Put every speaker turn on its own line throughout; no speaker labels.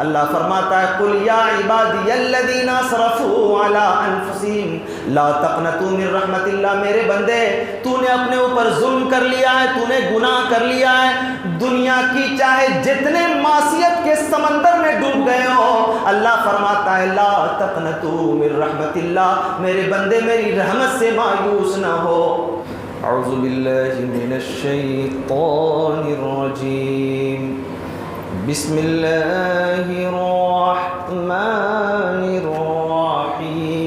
اللہ فرماتا ہے قل یا عبادی الذین اسرفوا علی انفسہم لا تقنطوا من رحمت اللہ، میرے بندے تو نے اپنے اوپر ظلم کر لیا ہے، تو نے گناہ کر لیا ہے، دنیا کی چاہے جتنے معصیت کے سمندر میں ڈوب گئے ہو، اللہ فرماتا ہے لا تقنطوا من رحمت اللہ، میرے بندے میری رحمت سے مایوس نہ ہو۔ اعوذ باللہ من الشیطان الرجیم، بسم اللہ الرحمن الرحیم،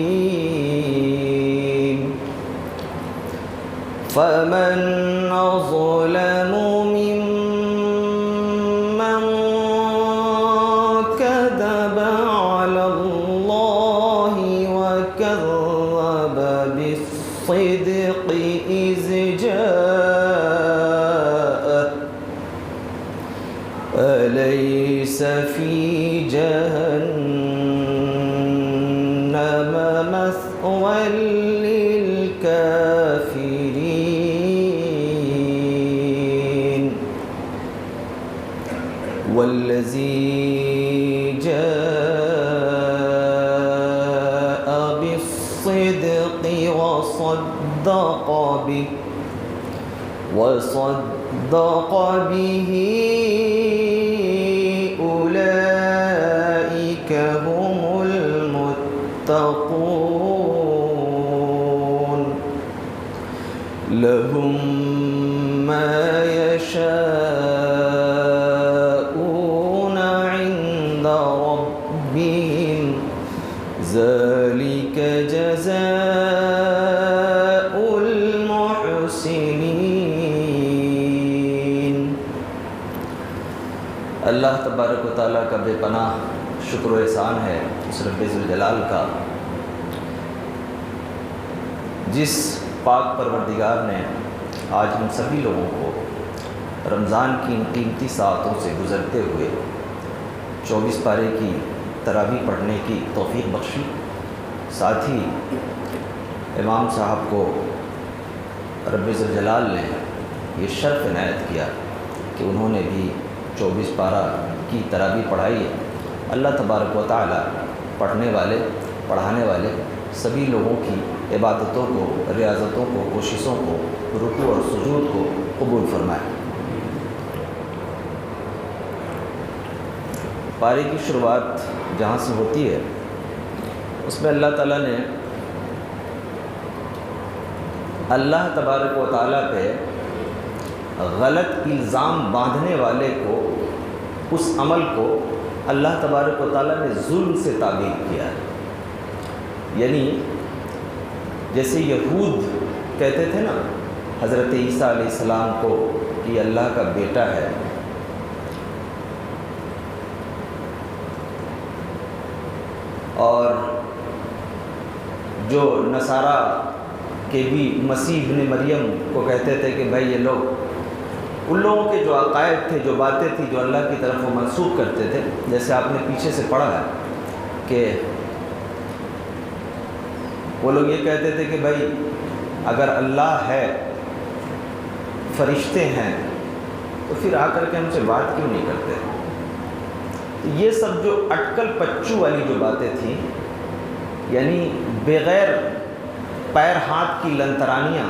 فمن ظلم ممن كذب على الله وكذب بالصدق إذ جاءه أليس في جهنم مثوى للكافرين والذي جاء بالصدق وصدق به أولئك هم المتقون لهم ما يشاءون عند ربهم ذلك جزاء المحسنين۔ اللہ تبارک و تعالیٰ کا بے پناہ شکر و احسان ہے اس رب ذوالجلال کا، جس پاک پروردگار نے آج ہم سبھی لوگوں کو رمضان کی ان قیمتی ساعتوں سے گزرتے ہوئے 24 پارے کی تراویح پڑھنے کی توفیق بخشی، ساتھ ہی امام صاحب کو رب ذوالجلال نے یہ شرف عنایت کیا کہ انہوں نے بھی 24 پارہ کی تراویح پڑھائی ہے۔ اللہ تبارک و تعالی پڑھنے والے پڑھانے والے سبھی لوگوں کی عبادتوں کو، ریاضتوں کو، کوششوں کو، رکوع اور سجود کو قبول فرمائے۔ پارے کی شروعات جہاں سے ہوتی ہے اس میں اللہ تعالیٰ نے اللہ تبارک و تعالیٰ پہ غلط الزام باندھنے والے کو، اس عمل کو اللہ تبارک و تعالیٰ نے ظلم سے تعبیر کیا ہے۔ یعنی جیسے یہود کہتے تھے نا حضرت عیسیٰ علیہ السلام کو کہ اللہ کا بیٹا ہے، اور جو نصارہ کے بھی مسیح ابن مریم کو کہتے تھے کہ بھائی یہ لوگ، ان لوگوں کے جو عقائد تھے، جو باتیں تھیں جو اللہ کی طرف وہ منسوب کرتے تھے، جیسے آپ نے پیچھے سے پڑھا ہے کہ وہ لوگ یہ کہتے تھے کہ بھائی اگر اللہ ہے، فرشتے ہیں، تو پھر آ کر کے ہم سے بات کیوں نہیں کرتے؟ یہ سب جو اٹکل پچو والی جو باتیں تھیں، یعنی بغیر پیر ہاتھ کی لنترانیاں،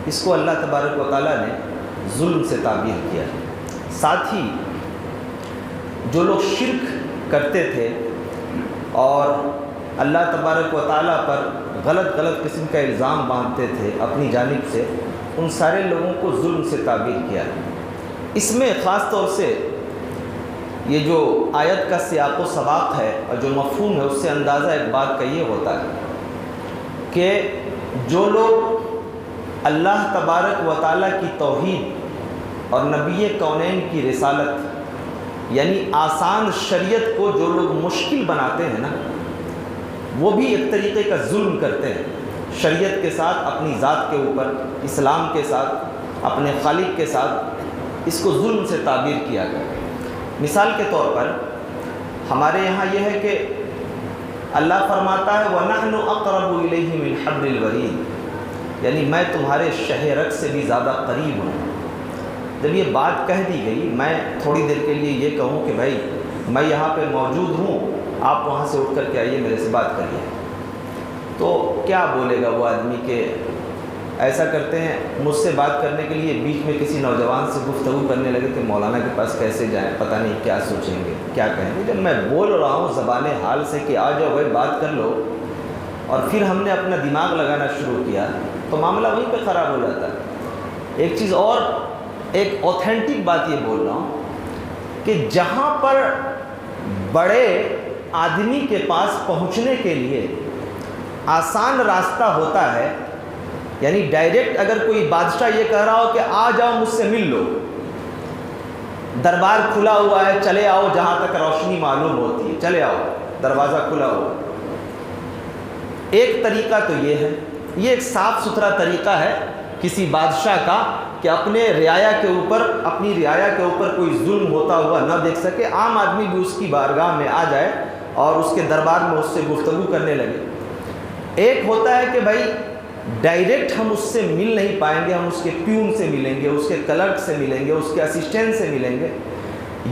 اس کو اللہ تبارک و تعالیٰ نے ظلم سے تعبیر کیا۔ ساتھ ہی جو لوگ شرک کرتے تھے اور اللہ تبارک و تعالیٰ پر غلط قسم کا الزام باندھتے تھے اپنی جانب سے، ان سارے لوگوں کو ظلم سے تعبیر کیا۔ اس میں خاص طور سے یہ جو آیت کا سیاق و سباق ہے اور جو مفہوم ہے، اس سے اندازہ ایک بات کا یہ ہوتا ہے کہ جو لوگ اللہ تبارک و تعالیٰ کی توحید اور نبی کونین کی رسالت، یعنی آسان شریعت کو جو لوگ مشکل بناتے ہیں نا، وہ بھی ایک طریقے کا ظلم کرتے ہیں شریعت کے ساتھ، اپنی ذات کے اوپر، اسلام کے ساتھ، اپنے خالق کے ساتھ۔ اس کو ظلم سے تعبیر کیا گیا۔ مثال کے طور پر ہمارے یہاں یہ ہے کہ اللہ فرماتا ہے وَنَحْنُ أَقْرَبُ إِلَيْهِ مِنْ حَبْلِ الْوَرِيدِ، یعنی میں تمہارے شہ رگ سے بھی زیادہ قریب ہوں۔ جب یہ بات کہہ دی گئی، میں تھوڑی دیر کے لیے یہ کہوں کہ بھائی میں یہاں پہ موجود ہوں، آپ وہاں سے اٹھ کر کے آئیے، میرے سے بات کریے۔ تو کیا بولے گا وہ آدمی کہ ایسا کرتے ہیں، مجھ سے بات کرنے کے لیے بیچ میں کسی نوجوان سے گفتگو کرنے لگے کہ مولانا کے پاس کیسے جائیں، پتہ نہیں کیا سوچیں گے، کیا کہیں گے۔ جب میں بول رہا ہوں زبان حال سے کہ آ جاؤ بھائی بات کر لو، اور پھر ہم نے اپنا دماغ لگانا شروع کیا تو معاملہ وہیں پہ خراب ہو جاتا ہے۔ ایک چیز اور، ایک اوتھینٹک بات یہ بول رہا ہوں کہ جہاں پر بڑے آدمی کے پاس پہنچنے کے لیے آسان راستہ ہوتا ہے، یعنی ڈائریکٹ اگر کوئی بادشاہ یہ کہہ رہا ہو کہ آ جاؤ مجھ سے مل لو، دربار کھلا ہوا ہے، چلے آؤ، جہاں تک روشنی معلوم ہوتی ہے چلے آؤ، دروازہ کھلا ہوا۔ ایک طریقہ تو یہ ہے، یہ ایک صاف ستھرا طریقہ ہے کسی بادشاہ کا کہ اپنے رعایا کے اوپر، اپنی رعایا کے اوپر کوئی ظلم ہوتا ہوا نہ دیکھ سکے، عام آدمی بھی اس کی بارگاہ میں آ جائے اور اس کے دربار میں اس سے گفتگو کرنے لگے۔ ایک ہوتا ہے کہ بھائی ڈائریکٹ ہم اس سے مل نہیں پائیں گے، ہم اس کے پیون سے ملیں گے، اس کے کلرک سے ملیں گے، اس کے اسسٹنٹ سے ملیں گے۔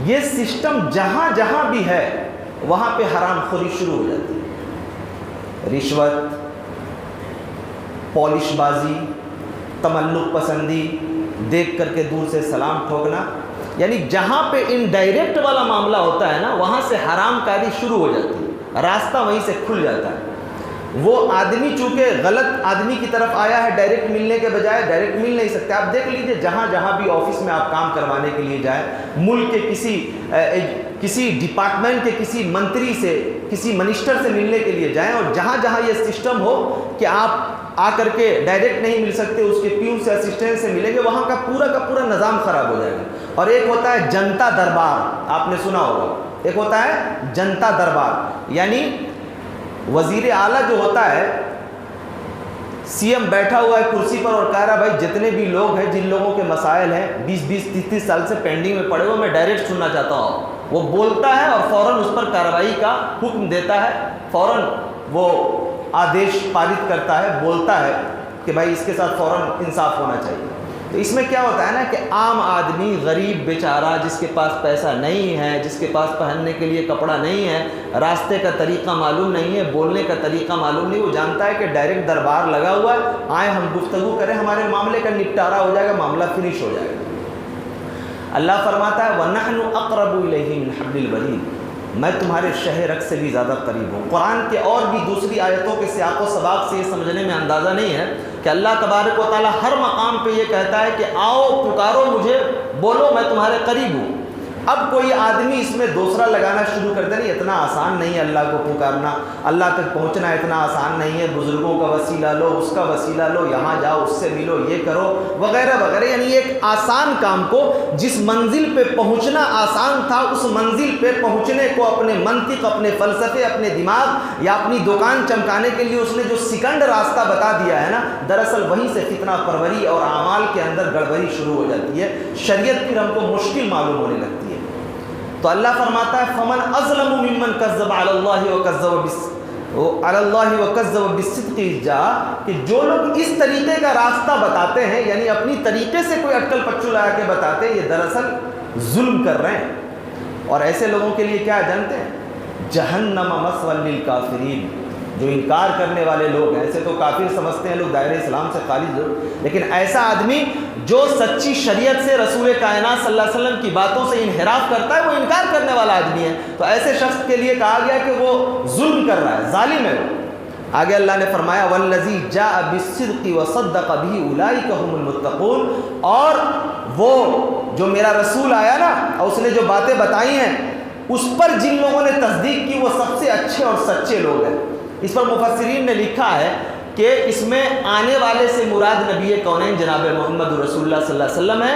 یہ سسٹم جہاں جہاں بھی ہے وہاں پہ حرام خوری شروع ہو جاتی ہے، رشوت، پالش بازی، تملق پسندی، دیکھ کر کے دور سے سلام ٹھوکنا، یعنی جہاں پہ انڈائریکٹ والا معاملہ ہوتا ہے نا وہاں سے حرام کاری شروع ہو جاتی ہے، راستہ وہیں سے کھل جاتا ہے۔ وہ آدمی چونکہ غلط آدمی کی طرف آیا ہے، ڈائریکٹ ملنے کے بجائے ڈائریکٹ مل نہیں سکتے۔ آپ دیکھ لیجئے جہاں جہاں بھی آفس میں آپ کام کروانے کے لیے جائیں، ملک کے کسی ڈپارٹمنٹ کے کسی منتری سے، کسی منسٹر سے ملنے کے لیے جائیں، اور جہاں جہاں یہ سسٹم ہو کہ آپ آ کر کے ڈائریکٹ نہیں مل سکتے، اس کے پیون سے، اسسٹنٹ سے ملیں گے، وہاں کا پورا نظام خراب ہو جائے گا۔ اور ایک ہوتا ہے جنتا دربار، آپ نے سنا ہوگا، ایک ہوتا ہے جنتا دربار، یعنی وزیر اعلیٰ جو ہوتا ہے، سی ایم بیٹھا ہوا ہے کرسی پر اور کہہ رہا بھائی جتنے بھی لوگ ہیں، جن لوگوں کے مسائل ہیں 20-30 سال سے پینڈنگ میں پڑے ہوئے، میں ڈائریکٹ سننا چاہتا ہوں۔ وہ بولتا ہے اور فوراً اس پر کارروائی کا حکم دیتا ہے، فوراً وہ آدیش پارت کرتا ہے، بولتا ہے کہ بھائی اس کے ساتھ فوراً انصاف ہونا چاہیے۔ تو اس میں کیا ہوتا ہے نا کہ عام آدمی، غریب بیچارہ، جس کے پاس پیسہ نہیں ہے، جس کے پاس پہننے کے لیے کپڑا نہیں ہے، راستے کا طریقہ معلوم نہیں ہے، بولنے کا طریقہ معلوم نہیں، وہ جانتا ہے کہ ڈائریکٹ دربار لگا ہوا ہے، آئیں ہم گفتگو کریں، ہمارے معاملے کا نپٹارہ ہو جائے گا، معاملہ فنش ہو جائے گا۔ اللہ فرماتا ہے وَنَحْنُ أَقْرَبُ إِلَيْهِ مِنْ حَبْلِ الْوَرِيدِ، میں تمہارے شہ رگ سے بھی زیادہ قریب ہوں۔ قرآن کے اور بھی دوسری آیتوں کے سیاق و سباق سے یہ سمجھنے میں اندازہ نہیں ہے کہ اللہ تبارک و تعالیٰ ہر مقام پہ یہ کہتا ہے کہ آؤ پکارو مجھے، بولو میں تمہارے قریب ہوں۔ اب کوئی آدمی اس میں دوسرا لگانا شروع کرتے نہیں، اتنا آسان نہیں ہے اللہ کو پکارنا، اللہ تک پہنچنا اتنا آسان نہیں ہے، بزرگوں کا وسیلہ لو، اس کا وسیلہ لو، یہاں جاؤ، اس سے ملو، یہ کرو، وغیرہ وغیرہ، یعنی ایک آسان کام کو، جس منزل پہ پہنچنا آسان تھا، اس منزل پہ پہنچنے کو اپنے منطق، اپنے فلسفے، اپنے دماغ یا اپنی دکان چمکانے کے لیے اس نے جو سیکنڈ راستہ بتا دیا ہے نا، دراصل وہیں سے فتنہ پروری اور اعمال کے اندر گڑبڑی شروع ہو جاتی ہے، شریعت پھر ہم کو مشکل معلوم ہونے لگتی ہے۔ تو اللہ فرماتا ہے فمن اظلم ممن کذب علی اللہ وکذب بالصدق اذ جاء، کہ جو لوگ اس طریقے کا راستہ بتاتے ہیں، یعنی اپنی طریقے سے کوئی اٹکل پچو لگا کے بتاتے ہیں، یہ دراصل ظلم کر رہے ہیں۔ اور ایسے لوگوں کے لیے کیا جانتے ہیں؟ جہنم مثوی للکافرین، جو انکار کرنے والے لوگ ہیں، ایسے تو کافر سمجھتے ہیں لوگ دائرہ اسلام سے خارج لوگ، لیکن ایسا آدمی جو سچی شریعت سے، رسول کائنات صلی اللہ علیہ وسلم کی باتوں سے انحراف کرتا ہے، وہ انکار کرنے والا آدمی ہے۔ تو ایسے شخص کے لیے کہا گیا کہ وہ ظلم کر رہا ہے، ظالم ہے وہ۔ آگے اللہ نے فرمایا والذی جاء بالصدق وصدق به اولئک هم المتقون، اور وہ جو میرا رسول آیا نا اور اس نے جو باتیں بتائی ہیں، اس پر جن لوگوں نے تصدیق کی وہ سب سے اچھے اور سچے لوگ ہیں۔ اس پر مفسرین نے لکھا ہے کہ اس میں آنے والے سے مراد نبی کونین جناب محمد رسول اللہ صلی اللہ علیہ وسلم ہے،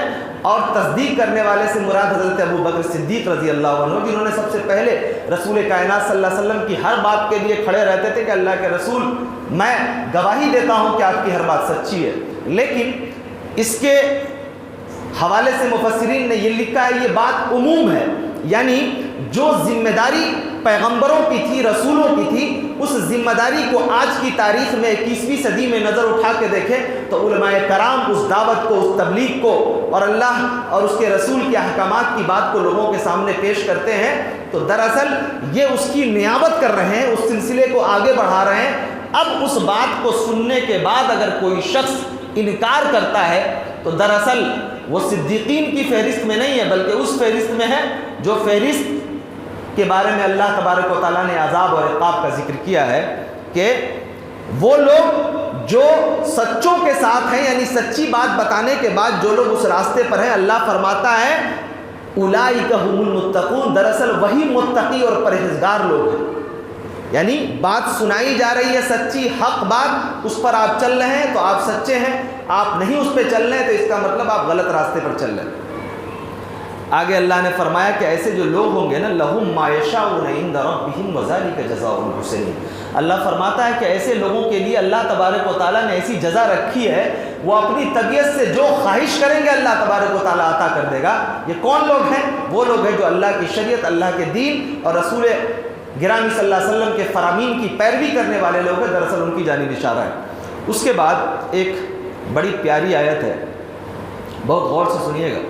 اور تصدیق کرنے والے سے مراد حضرت ابو بکر صدیق رضی اللہ عنہ، جنہوں نے سب سے پہلے رسول کائنات صلی اللہ علیہ وسلم کی ہر بات کے لیے کھڑے رہتے تھے کہ اللہ کے رسول میں گواہی دیتا ہوں کہ آپ کی ہر بات سچی ہے۔ لیکن اس کے حوالے سے مفسرین نے یہ لکھا ہے یہ بات عموم ہے، یعنی جو ذمہ داری پیغمبروں کی تھی، رسولوں کی تھی، اس ذمہ داری کو آج کی تاریخ میں 21ویں صدی میں نظر اٹھا کے دیکھیں تو علماء کرام اس دعوت کو، اس تبلیغ کو اور اللہ اور اس کے رسول کے احکامات کی بات کو لوگوں کے سامنے پیش کرتے ہیں تو دراصل یہ اس کی نیابت کر رہے ہیں، اس سلسلے کو آگے بڑھا رہے ہیں۔ اب اس بات کو سننے کے بعد اگر کوئی شخص انکار کرتا ہے تو دراصل وہ صدیقین کی فہرست میں نہیں ہے، بلکہ اس فہرست میں ہے جو فہرست کے بارے میں اللہ تبارک و تعالیٰ نے عذاب اور عقاب کا ذکر کیا ہے کہ وہ لوگ جو سچوں کے ساتھ ہیں، یعنی سچی بات بتانے کے بعد جو لوگ اس راستے پر ہیں، اللہ فرماتا ہے اولئک هم المتقون، دراصل وہی متقی اور پرہیزگار لوگ ہیں۔ یعنی بات سنائی جا رہی ہے، سچی حق بات، اس پر آپ چل رہے ہیں تو آپ سچے ہیں، آپ نہیں اس پہ چل رہے ہیں تو اس کا مطلب آپ غلط راستے پر چل رہے ہیں۔ آگے اللہ نے فرمایا کہ ایسے جو لوگ ہوں گے نا، لہم ما یشاؤون عند ربہم وذلک جزاء المحسنین، اللہ فرماتا ہے کہ ایسے لوگوں کے لیے اللہ تبارک و تعالیٰ نے ایسی جزا رکھی ہے، وہ اپنی طبیعت سے جو خواہش کریں گے اللہ تبارک و تعالیٰ عطا کر دے گا۔ یہ کون لوگ ہیں؟ وہ لوگ ہیں جو اللہ کی شریعت، اللہ کے دین اور رسول گرامی صلی اللہ علیہ وسلم کے فرامین کی پیروی کرنے والے لوگ ہیں، دراصل ان کی جانب اشارہ ہے۔ اس کے بعد ایک بڑی پیاری آیت ہے، بہت غور سے سنیے گا۔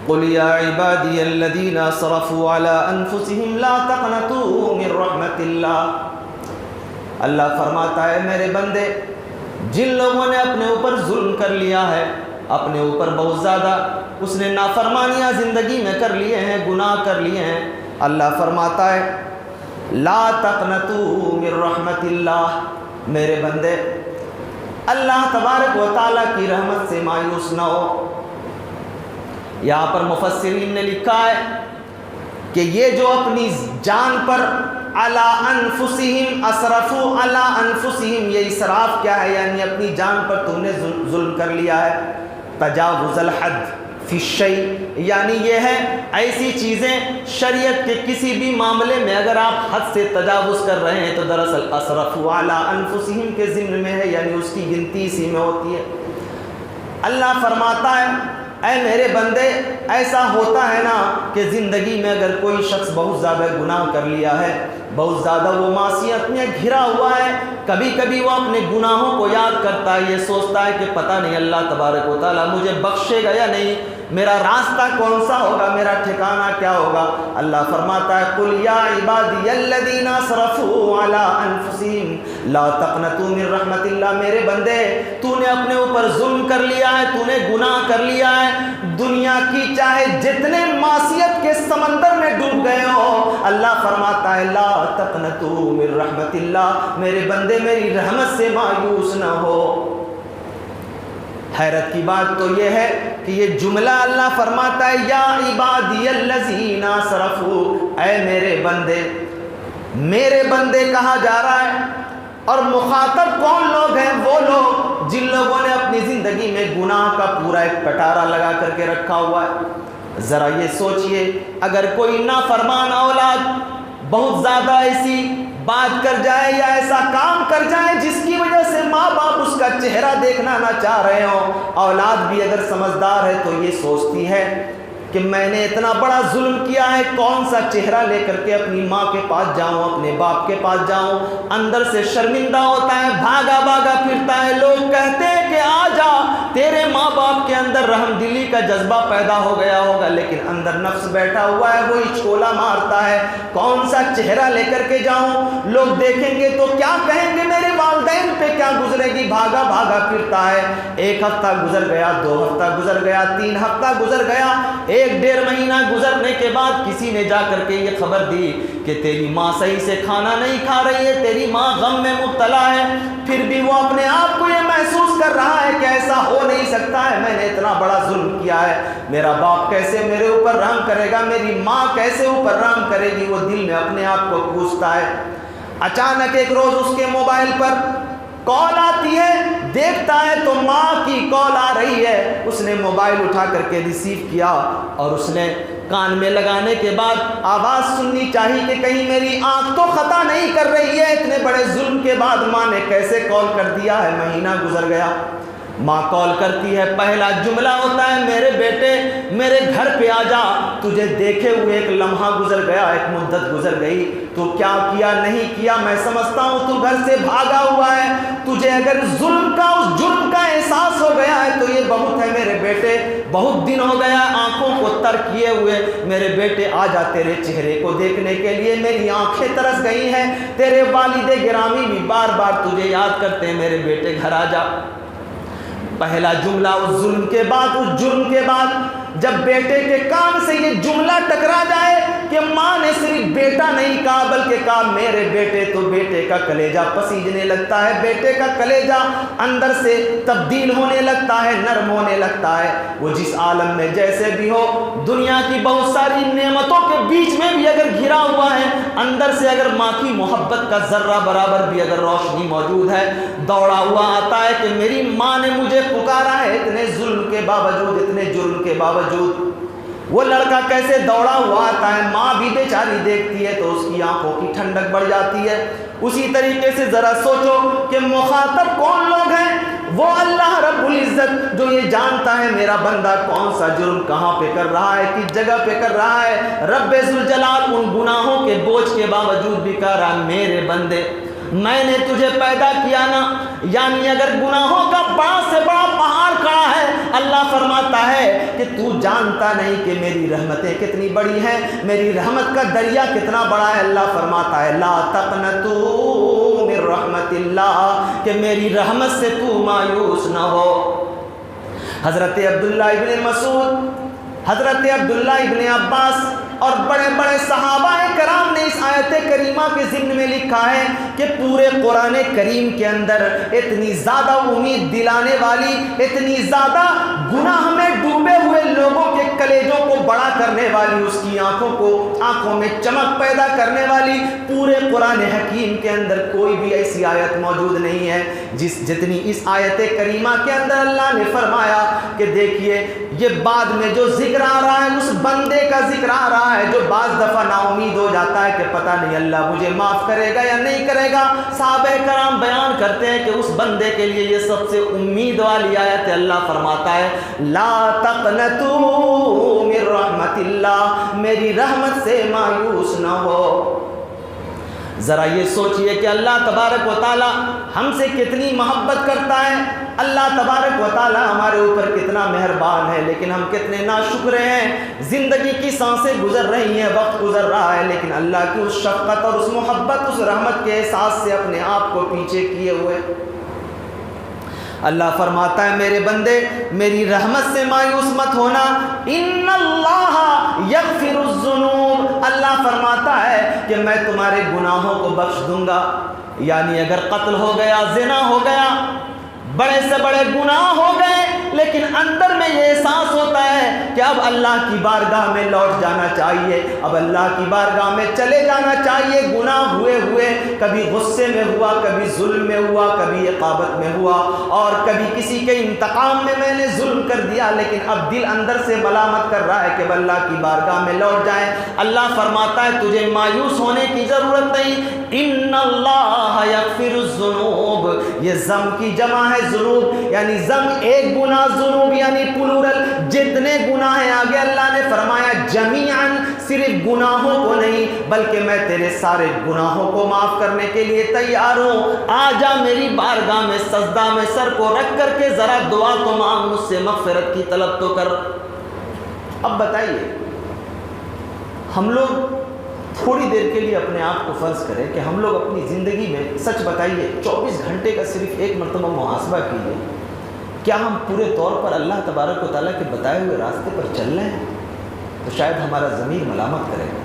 قُلْ يَا عِبَادِيَ الَّذِينَ أَسْرَفُوا عَلَىٰ أَنفُسِهِمْ لَا تَقْنَطُوا مِن رَحْمَةِ اللَّهِ، اللہ فرماتا ہے میرے بندے، جن لوگوں نے اپنے اوپر ظلم کر لیا ہے، اپنے اوپر بہت زیادہ اس نے نافرمانیاں زندگی میں کر لیے ہیں، گناہ کر لیے ہیں، اللہ فرماتا ہے لا تقنطوا من رحمت اللہ، میرے بندے اللہ تبارک و تعالیٰ کی رحمت سے مایوس نہ ہو۔ یہاں پر مفسرین نے لکھا ہے کہ یہ جو اپنی جان پر علی انفسہم اسرفوا علی انفسہم، یہ اسراف کیا ہے؟ یعنی اپنی جان پر تم نے ظلم کر لیا ہے، تجاوز الحد فی الشیء، یعنی یہ ہے ایسی چیزیں شریعت کے کسی بھی معاملے میں اگر آپ حد سے تجاوز کر رہے ہیں تو دراصل اسرفوا علی انفسہم کے ضمن میں ہے، یعنی اس کی گنتی اسی میں ہوتی ہے۔ اللہ فرماتا ہے اے میرے بندے، ایسا ہوتا ہے نا کہ زندگی میں اگر کوئی شخص بہت زیادہ گناہ کر لیا ہے، بہت زیادہ وہ معصیت میں گھرا ہوا ہے، کبھی کبھی وہ اپنے گناہوں کو یاد کرتا ہے، یہ سوچتا ہے کہ پتہ نہیں اللہ تبارک و تعالیٰ مجھے بخشے گا یا نہیں، میرا راستہ کون سا ہوگا، میرا ٹھکانہ کیا ہوگا۔ اللہ فرماتا ہے قُلْ يَا عِبَادِيَ الَّذِينَ أَسْرَفُوا عَلَىٰ أَنفُسِهِمْ لَا تَقْنَطُوا مِن رَحْمَةِ اللَّهِ، میرے بندے تو نے اپنے اوپر ظلم کر لیا ہے، تو نے گناہ کر لیا ہے، دنیا کی چاہے جتنے معصیت کے سمندر میں ڈوب گئے ہو، اللہ فرماتا ہے لا تقنطوا من رحمت اللہ، میرے بندے میری رحمت سے مایوس نہ ہو۔ حیرت کی بات تو یہ ہے کہ یہ جملہ اللہ فرماتا ہے یا عبادی الذین اسرفوا، اے میرے بندے، میرے بندے کہا جا رہا ہے، اور مخاطب کون لوگ ہیں؟ وہ لوگ جن لوگوں نے اپنی زندگی میں گناہ کا پورا ایک پٹارا لگا کر کے رکھا ہوا ہے۔ ذرا یہ سوچئے، اگر کوئی نافرمان اولاد بہت زیادہ ایسی بات کر جائے یا ایسا کام کر جائے جس کی وجہ سے ماں باپ اس کا چہرہ دیکھنا نہ چاہ رہے ہوں، اولاد بھی اگر سمجھدار ہے تو یہ سوچتی ہے کہ میں نے اتنا بڑا ظلم کیا ہے، کون سا چہرہ لے کر کے اپنی ماں کے پاس جاؤں، اپنے باپ کے پاس جاؤں، اندر سے شرمندہ ہوتا ہے، بھاگا بھاگا پھرتا ہے۔ لوگ کہتے ہیں کہ آ جا، تیرے ماں باپ کے اندر رحم دلی کا جذبہ پیدا ہو گیا ہوگا، لیکن اندر نفس بیٹھا ہوا ہے، وہی چولا مارتا ہے، کون سا چہرہ لے کر کے جاؤں، لوگ دیکھیں گے تو کیا کہیں گے، میرے والدین پہ کیا گزرے گی، بھاگا بھاگا پھرتا ہے۔ ایک ہفتہ گزر گیا، 2 ہفتہ گزر گیا، 3 ہفتہ گزر گیا، 1-1.5 مہینہ گزرنے کے بعد کسی نے جا کر کے یہ خبر دی کہ تیری ماں صحیح سے کھانا نہیں کھا رہی ہے، تیری ماں غم میں مبتلا ہے، پھر بھی وہ اپنے آپ کو یہ محسوس کر رہا ہے کہ ایسا ہو نہیں سکتا ہے، میں نے اتنا بڑا ظلم کیا ہے، میرا باپ کیسے میرے اوپر رحم کرے گا، میری ماں کیسے اوپر رحم کرے گی، وہ دل میں اپنے آپ کو کوستا ہے۔ اچانک ایک روز اس کے موبائل پر کال آتی ہے، دیکھتا ہے تو ماں کی کال آ رہی ہے، اس نے موبائل اٹھا کر کے ریسیو کیا اور اس نے کان میں لگانے کے بعد آواز سننی چاہیے کہ کہیں میری آنکھ تو خطا نہیں کر رہی ہے، اتنے بڑے ظلم کے بعد ماں نے کیسے کال کر دیا ہے۔ مہینہ گزر گیا، ماں کال کرتی ہے، پہلا جملہ ہوتا ہے میرے بیٹے میرے گھر پہ آ جا، تجھے دیکھے ہوئے ایک لمحہ گزر گیا، ایک مدت گزر گئی، تو کیا کیا نہیں کیا میں سمجھتا ہوں، تو گھر سے بھاگا ہوا ہے، تجھے اگر ظلم کا اس جرم کا احساس ہو گیا ہے تو یہ بہت ہے میرے بیٹے، بہت دن ہو گیا آنکھوں کو تر کیے ہوئے، میرے بیٹے آ جا، تیرے چہرے کو دیکھنے کے لیے میری آنکھیں ترس گئی ہیں، تیرے والد گرامی بھی بار بار تجھے یاد کرتے ہیں، میرے بیٹے گھر آ جا۔ پہلا جملہ اس ظلم کے بعد، اس جرم کے بعد جب بیٹے کے کان سے یہ جملہ ٹکرا جائے کہ ماں نے صرف بیٹا نہیں کہا بلکہ کہا میرے بیٹے، تو بیٹے کا کلیجہ پسیجنے لگتا ہے، بیٹے کا کلیجہ اندر سے تبدیل ہونے لگتا ہے، نرم ہونے لگتا ہے۔ وہ جس عالم میں جیسے بھی ہو، دنیا کی بہت ساری نعمتوں کے بیچ میں بھی اگر گھرا ہوا ہے، اندر سے اگر ماں کی محبت کا ذرہ برابر بھی اگر روشنی موجود ہے، دوڑا ہوا آتا ہے کہ میری ماں نے مجھے پکارا ہے، اتنے ظلم کے باوجود، اتنے جرم کے باوجود۔ وہ لڑکا کیسے دوڑا ہوا آتا ہے، ماں بھی بیچاری دیکھتی ہے تو اس کی آنکھوں کی ٹھنڈک بڑھ جاتی ہے۔ اسی طریقے سے ذرا سوچو کہ مخاطب کون لوگ ہیں، وہ اللہ رب العزت جو یہ جانتا ہے میرا بندہ کون سا جرم کہاں پہ کر رہا ہے، کس جگہ پہ کر رہا ہے۔ رب ذوالجلال ان گناہوں کے بوجھ کے باوجود بھی کہہ رہا ہے میرے بندے میں نے تجھے پیدا کیا نا، یعنی اگر گناہوں کا بڑا سے بڑا پہاڑ کھڑا ہے، اللہ فرماتا ہے کہ تو جانتا نہیں کہ میری رحمتیں کتنی بڑی ہیں، میری رحمت کا دریا کتنا بڑا ہے۔ اللہ فرماتا ہے لا تقنطوا من رحمت اللہ، کہ میری رحمت سے تو مایوس نہ ہو۔ حضرت عبداللہ ابن مسعود، حضرت عبداللہ ابن عباس اور بڑے بڑے صحابہ کرام نے اس آیت کریمہ کے ضمن میں لکھا ہے کہ پورے قرآن کریم کے اندر اتنی زیادہ امید دلانے والی، اتنی زیادہ گناہ میں ڈوبے ہوئے لوگوں کے کلیجوں کو بڑا کرنے والی، اس کی آنکھوں میں چمک پیدا کرنے والی پورے قرآن حکیم کے اندر کوئی بھی ایسی آیت موجود نہیں ہے جتنی اس آیت کریمہ کے اندر اللہ نے فرمایا کہ دیکھیے یہ بعد میں جو ذکر آ رہا ہے اس بندے کا ذکر آ رہا ہے جو بعض دفعہ نا امید ہو جاتا ہے کہ پتہ نہیں اللہ مجھے معاف کرے گا یا نہیں کرے گا۔ صحابہ کرام بیان کرتے ہیں کہ اس بندے کے لیے یہ سب سے امید والی آیت ہے۔ اللہ فرماتا ہے لا تقنطوا من رحمت اللہ، میری رحمت سے مایوس نہ ہو۔ ذرا یہ سوچئے کہ اللہ تبارک و تعالی ہم سے کتنی محبت کرتا ہے، اللہ تبارک و تعالی ہمارے اوپر کتنا مہربان ہے، لیکن ہم کتنے ناشکر ہیں۔ زندگی کی سانسیں گزر رہی ہیں، وقت گزر رہا ہے، لیکن اللہ کی اس شفقت اور اس محبت، اس رحمت کے احساس سے اپنے آپ کو پیچھے کیے ہوئے۔ اللہ فرماتا ہے میرے بندے میری رحمت سے مایوس مت ہونا، ان اللہ یغفر الذنوب، اللہ فرماتا ہے کہ میں تمہارے گناہوں کو بخش دوں گا۔ یعنی اگر قتل ہو گیا، زنا ہو گیا، بڑے سے بڑے گناہ ہو گئے، لیکن اندر میں یہ احساس ہوتا ہے کہ اب اللہ کی بارگاہ میں لوٹ جانا چاہیے، اب اللہ کی بارگاہ میں چلے جانا چاہیے۔ گناہ ہوئے کبھی غصے میں ہوا، کبھی ظلم میں ہوا، کبھی عقابت میں ہوا، اور کبھی کسی کے انتقام میں نے ظلم کر دیا، لیکن اب دل اندر سے ملامت کر رہا ہے کہ اب اللہ کی بارگاہ میں لوٹ جائیں۔ اللہ فرماتا ہے تجھے مایوس ہونے کی ضرورت نہیں، ان اللہ یغفر الذنوب، یہ ذم کی جمع ہے ذنوب، یعنی ذم ایک گناہ، ذنوب یعنی پلورل، جتنے گناہ ہیں آگے اللہ نے فرمایا جمیعاً، صرف گناہوں کو نہیں بلکہ میں تیرے سارے گناہوں کو معاف کرنے کے لیے تیار ہوں۔ آ جا میری بارگاہ میں سجدہ میں سر کو رکھ کر کے ذرا دعا تو مانگ، مجھ سے مغفرت کی طلب تو کر۔ اب بتائیے ہم لوگ تھوڑی دیر کے لیے اپنے آپ کو فرض کریں کہ ہم لوگ اپنی زندگی میں، سچ بتائیے 24 گھنٹے کا صرف ایک مرتبہ محاسبہ کیجیے، کیا ہم پورے طور پر اللہ تبارک و تعالیٰ کے بتائے ہوئے راستے پر چل رہے ہیں؟ تو شاید ہمارا ضمیر ملامت کرے گا۔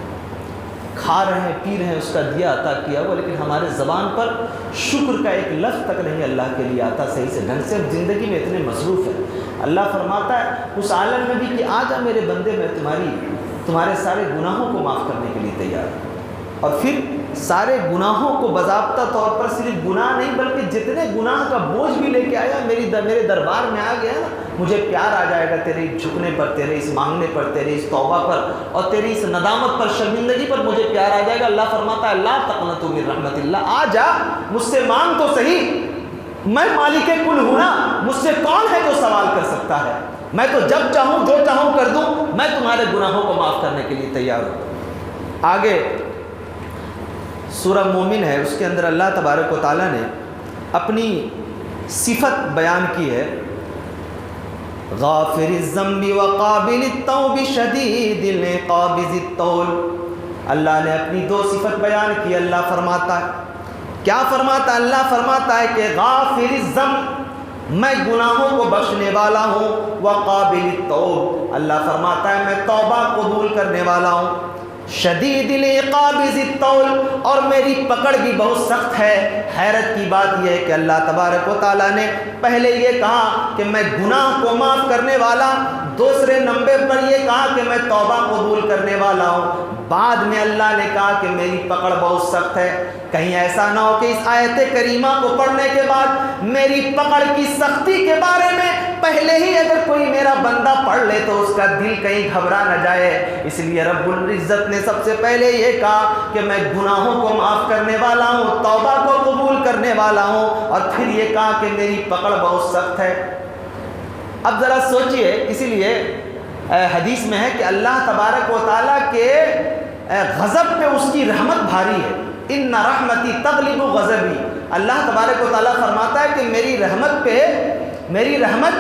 کھا رہے ہیں، پی رہے ہیں، اس کا دیا عطا کیا ہوا، لیکن ہمارے زبان پر شکر کا ایک لفظ تک نہیں اللہ کے لیے آتا صحیح سے ڈھنگ سے، ہم زندگی میں اتنے مصروف ہیں۔ اللہ فرماتا ہے اس عالم میں بھی کہ آ جا میرے بندے، میں تمہارے سارے گناہوں کو معاف کرنے کے لیے تیار ہوں۔ اور پھر سارے گناہوں کو باضابطہ طور پر صرف گناہ نہیں بلکہ جتنے گناہ کا بوجھ بھی لے کے آیا میرے دربار میں آ گیا نا، مجھے پیار آ جائے گا تیرے جھکنے پر، تیرے اس مانگنے پر، تیرے اس توبہ پر اور تیری اس ندامت پر، شرمندگی پر مجھے پیار آ جائے گا۔ اللہ فرماتا ہے لا تقنطوا من رحمت اللہ، آ جا مجھ سے مانگ تو صحیح، میں مالک کل ہوں نا، مجھ سے کون ہے جو سوال کر سکتا ہے؟ میں تو جب چاہوں جو چاہوں کر دوں، میں تمہارے گناہوں کو معاف کرنے کے لیے تیار ہوں۔ آگے سورہ مومن ہے، اس کے اندر اللہ تبارک و تعالیٰ نے اپنی صفت بیان کی ہے، غافر الذنب وقابل التوب شدید العقاب ذی الطول۔ اللہ نے اپنی دو صفت بیان کی۔ اللہ فرماتا ہے، کیا فرماتا ہے؟ اللہ فرماتا ہے کہ غافر الذنب، میں گناہوں کو بخشنے والا ہوں، وقابل التوب، اللہ فرماتا ہے میں توبہ قبول کرنے والا ہوں، شدید العقاب ذی الطول، اور میری پکڑ بھی بہت سخت ہے۔ حیرت کی بات یہ ہے کہ اللہ تبارک و تعالیٰ نے پہلے یہ کہا کہ میں گناہ کو معاف کرنے والا، دوسرے نمبر پر یہ کہا کہ میں توبہ قبول کرنے والا ہوں، بعد میں اللہ نے کہا کہ میری پکڑ بہت سخت ہے۔ کہیں ایسا نہ ہو کہ اس آیت کریمہ کو پڑھنے کے بعد میری پکڑ کی سختی کے بارے میں پہلے ہی اگر کوئی میرا بندہ پڑھ لے تو اس کا دل کہیں گھبرا نہ جائے۔ اس لیے رب العزت نے سب سے پہلے یہ کہا کہ میں گناہوں کو معاف کرنے والا ہوں، توبہ کو قبول کرنے والا ہوں، اور پھر یہ کہا کہ میری پکڑ بہت سخت ہے۔ اب ذرا سوچئے، اسی لیے حدیث میں ہے کہ اللہ تبارک و تعالیٰ کے غضب پہ اس کی رحمت بھاری ہے، ان رحمتی تغلب غضبی۔ اللہ تبارک و تعالیٰ فرماتا ہے کہ میری رحمت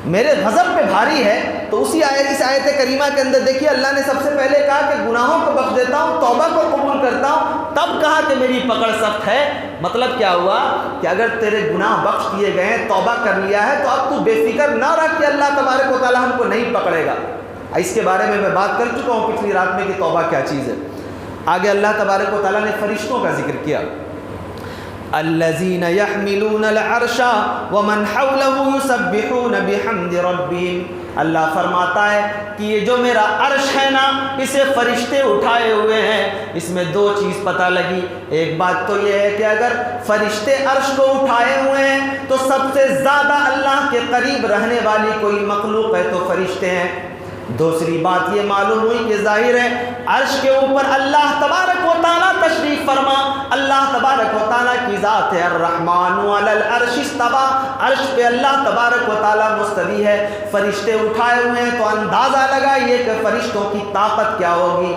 میرے غضب پہ بھاری ہے۔ تو اس آیت کریمہ کے اندر دیکھیے اللہ نے سب سے پہلے کہا کہ گناہوں کو بخش دیتا ہوں، توبہ کو قبول کرتا ہوں، تب کہا کہ میری پکڑ سخت ہے۔ مطلب کیا ہوا کہ اگر تیرے گناہ بخش دیے گئے ہیں، توبہ کر لیا ہے، تو اب تو بے فکر نہ رکھ کہ اللہ تبارک و تعالیٰ ہم کو نہیں پکڑے گا۔ اس کے بارے میں بات کر چکا ہوں پچھلی رات میں کہ توبہ کیا چیز ہے۔ آگے اللہ تبارک و تعالیٰ نے فرشتوں کا ذکر کیا، الذین یحملون العرش ومن حولہ یسبحون بحمد ربہم۔ اللہ فرماتا ہے کہ یہ جو میرا عرش ہے نا، اسے فرشتے اٹھائے ہوئے ہیں۔ اس میں دو چیز پتہ لگی۔ ایک بات تو یہ ہے کہ اگر فرشتے عرش کو اٹھائے ہوئے ہیں تو سب سے زیادہ اللہ کے قریب رہنے والی کوئی مخلوق ہے تو فرشتے ہیں۔ دوسری بات یہ معلوم ہوئی کہ ظاہر ہے عرش کے اوپر اللہ تبارک و تعالیٰ تشریف فرما، اللہ تبارک و تعالیٰ کی ذات ہے، الرحمن علی العرش استویٰ، عرش پہ اللہ تبارک و تعالیٰ مستوی ہے۔ فرشتے اٹھائے ہوئے ہیں تو اندازہ لگائیے کہ فرشتوں کی طاقت کیا ہوگی۔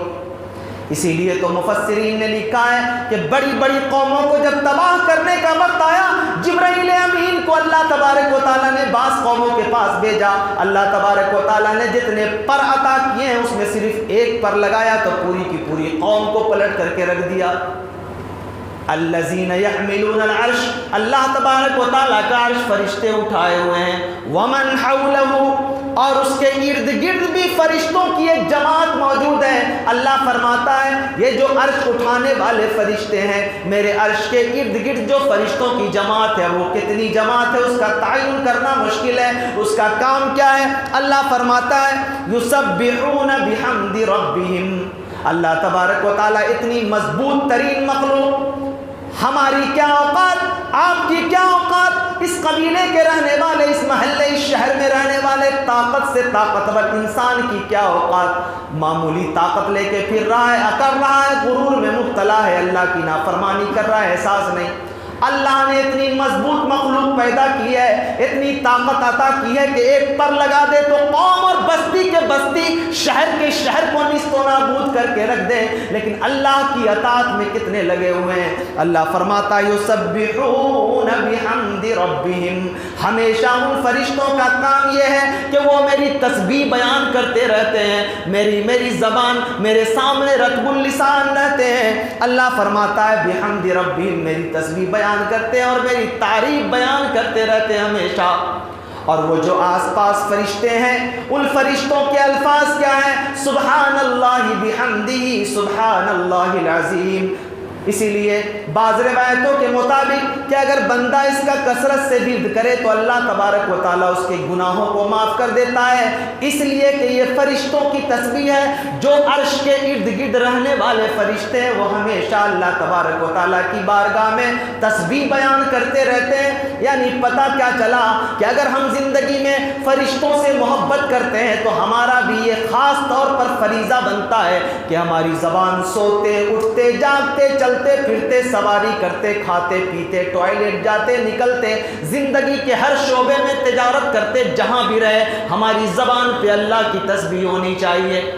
اسی لیے تو مفسرین نے لکھا ہے کہ بڑی بڑی قوموں کو جب تباہ کرنے کا وقت آیا، جبرائیل امین کو اللہ تبارک و تعالیٰ نے بعض قوموں کے پاس بھیجا۔ اللہ تبارک و تعالیٰ نے جتنے پر عطا کیے ہیں اس میں صرف ایک پر لگایا تو پوری کی پوری قوم کو پلٹ کر کے رکھ دیا۔ الذین یحملون العرش، اللہ تبارک و تعالیٰ کا عرش فرشتے اٹھائے ہوئے ہیں، ومن حولہ، اور اس کے ارد گرد بھی فرشتوں کی ایک جماعت موجود ہے۔ اللہ فرماتا ہے یہ جو عرش اٹھانے والے فرشتے ہیں، میرے عرش کے ارد گرد جو فرشتوں کی جماعت ہے، وہ کتنی جماعت ہے اس کا تعین کرنا مشکل ہے۔ اس کا کام کیا ہے؟ اللہ فرماتا ہے یسبحون بحمد ربہم۔ اللہ تبارک و تعالیٰ اتنی مضبوط ترین مخلوق، ہماری کیا اوقات، آپ کی کیا اوقات، اس قبیلے کے رہنے والے، اس محلے، اس شہر میں رہنے والے طاقت سے طاقتور انسان کی کیا اوقات، معمولی طاقت لے کے پھر رہا ہے، کر رہا ہے، غرور میں مبتلا ہے، اللہ کی نافرمانی کر رہا ہے، احساس نہیں۔ اللہ نے اتنی مضبوط مخلوق پیدا کی ہے، اتنی طاقت عطا کی ہے کہ ایک پر لگا دے تو قوم اور بستی کے بستی، شہر کے شہر کو نیست و نابود کر کے رکھ دے۔ لیکن اللہ کی اطاعت میں کتنے لگے ہوئے ہیں۔ اللہ فرماتا یسبحون بحمد ربہم، ہمیشہ ان فرشتوں کا کام یہ ہے کہ وہ میری تسبیح بیان کرتے رہتے ہیں، میری زبان میرے سامنے رطب اللسان رہتے ہیں۔ اللہ فرماتا ہے بحمد ربہم، میری تسبیح بیان کرتے ہیں اور میری تعریف بیان کرتے رہتے ہیں ہمیشہ۔ اور وہ جو آس پاس فرشتے ہیں، ان فرشتوں کے الفاظ کیا ہیں؟ سبحان اللہ بحمدہ، سبحان اللہ العظیم۔ اسی لیے بعض روایتوں کے مطابق کہ اگر بندہ اس کا کثرت سے ورد کرے تو اللہ تبارک و تعالیٰ اس کے گناہوں کو معاف کر دیتا ہے، اس لیے کہ یہ فرشتوں کی تسبیح ہے۔ جو عرش کے ارد گرد رہنے والے فرشتے ہیں وہ ہمیشہ اللہ تبارک و تعالیٰ کی بارگاہ میں تسبیح بیان کرتے رہتے ہیں۔ یعنی پتہ کیا چلا کہ اگر ہم زندگی میں فرشتوں سے محبت کرتے ہیں تو ہمارا بھی یہ خاص طور پر فریضہ بنتا ہے کہ ہماری زبان سوتے اٹھتے جاگتے چلتے چلتے پھرتے، سواری کرتے، کھاتے پیتے، ٹوائلٹ جاتے نکلتے، زندگی کے ہر شعبے میں تجارت کرتے، جہاں بھی رہے ہماری زبان پہ اللہ کی تسبیح ہونی چاہیے۔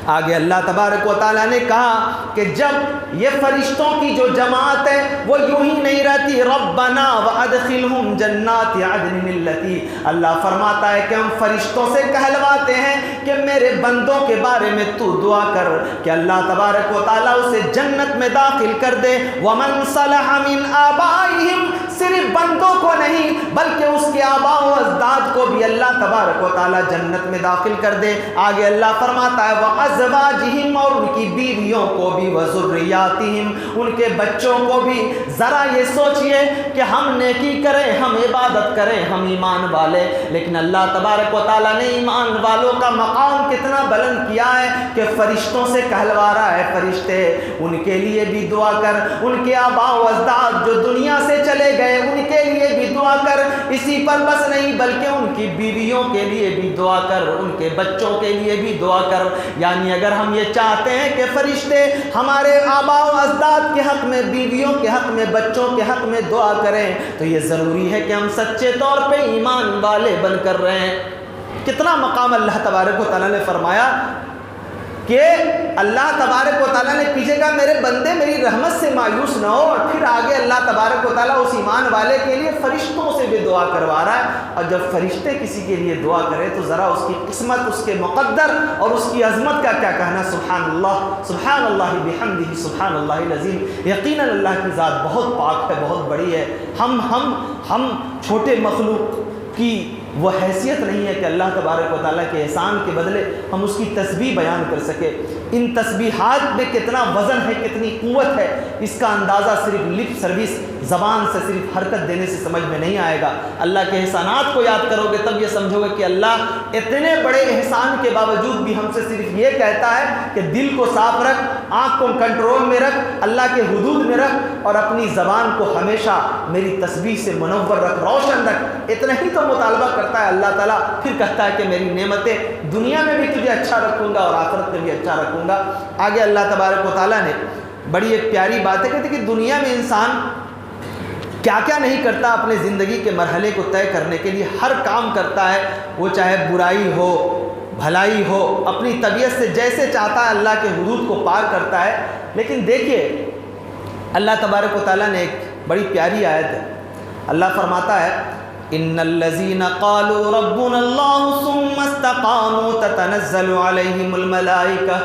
آگے اللہ تبارک و تعالیٰ نے کہا کہ جب یہ فرشتوں کی جو جماعت ہے وہ یوں ہی نہیں رہتی، ربنا وادخلہم جنات عدن التی، اللہ فرماتا ہے کہ ہم فرشتوں سے کہلواتے ہیں کہ میرے بندوں کے بارے میں تو دعا کر کہ اللہ تبارک و تعالیٰ اسے جنت میں داخل کر دے، ومن صلح من آبائہم، صرف بندوں کو نہیں بلکہ اس کے آباء و اجداد کو بھی اللہ تبارک و تعالیٰ جنت میں داخل کر دے۔ آگے اللہ فرماتا ہے وَأَزْوَاجِهِمْ، اور ان کی بیویوں کو بھی، وَذُرِّيَّاتِهِمْ، ان کے بچوں کو بھی۔ ذرا یہ سوچئے کہ ہم نیکی کریں، ہم عبادت کریں، ہم ایمان والے، لیکن اللہ تبارک و تعالیٰ نے ایمان والوں کا مقام کتنا بلند کیا ہے کہ فرشتوں سے کہلوا رہا ہے، فرشتے ان کے لیے بھی دعا کر، ان کے آباء و اجداد جو دنیا سے چلے گئے ان کے لیے بھی دعا کر۔ اسی پر بس نہیں بلکہ ان کی بیویوں کے لیے بھی دعا کر، ان کے بچوں کے لیے بھی دعا کر۔ یعنی اگر ہم یہ چاہتے ہیں کہ فرشتے ہمارے آباء و اجداد کے حق میں، بیویوں کے حق میں، بچوں کے حق میں دعا کریں تو یہ ضروری ہے کہ ہم سچے طور پہ ایمان والے بن کر رہیں۔ کتنا مقام اللہ تبارک و تعالیٰ نے فرمایا کہ اللہ تبارک و تعالیٰ نے پیچھے کہا میرے بندے میری رحمت سے مایوس نہ ہو، اور پھر آگے اللہ تبارک و تعالیٰ اس ایمان والے کے لیے فرشتوں سے بھی دعا کروا رہا ہے۔ اور جب فرشتے کسی کے لیے دعا کرے تو ذرا اس کی قسمت، اس کے مقدر اور اس کی عظمت کا کیا کہنا۔ سبحان اللہ بحمدہ، سبحان اللہ العظیم۔ یقیناً اللہ کی ذات بہت پاک ہے، بہت بڑی ہے۔ ہم چھوٹے مخلوق کی وہ حیثیت نہیں ہے کہ اللہ تبارک و تعالیٰ کے احسان کے بدلے ہم اس کی تسبیح بیان کر سکے۔ ان تسبیحات میں کتنا وزن ہے، کتنی قوت ہے، اس کا اندازہ صرف لپ سروس، زبان سے صرف حرکت دینے سے سمجھ میں نہیں آئے گا۔ اللہ کے احسانات کو یاد کرو گے تب یہ سمجھو گے کہ اللہ اتنے بڑے احسان کے باوجود بھی ہم سے صرف یہ کہتا ہے کہ دل کو صاف رکھ، آنکھ کو کنٹرول میں رکھ، اللہ کے حدود میں رکھ، اور اپنی زبان کو ہمیشہ میری تسبیح سے منور رکھ، روشن رکھ۔ اتنا ہی تو مطالبہ کرتا ہے اللہ تعالیٰ۔ پھر کہتا ہے کہ میری نعمتیں دنیا میں بھی تجھے اچھا رکھوں گا اور آخرت میں بھی اچھا رکھوں گا۔ آگے اللہ تبارک و تعالیٰ نے بڑی ایک پیاری بات ہے، کہتے کہ دنیا میں انسان کیا کیا نہیں کرتا اپنے زندگی کے مرحلے کو طے کرنے کے لیے، ہر کام کرتا ہے، وہ چاہے برائی ہو بھلائی ہو، اپنی طبیعت سے جیسے چاہتا ہے اللہ کے حدود کو پار کرتا ہے۔ لیکن دیکھیے اللہ تبارک و تعالیٰ نے ایک بڑی پیاری آیت ہے، اللہ فرماتا ہے ان الذين قالوا ربنا الله ثم استقاموا تتنزل عليهم الملائكة،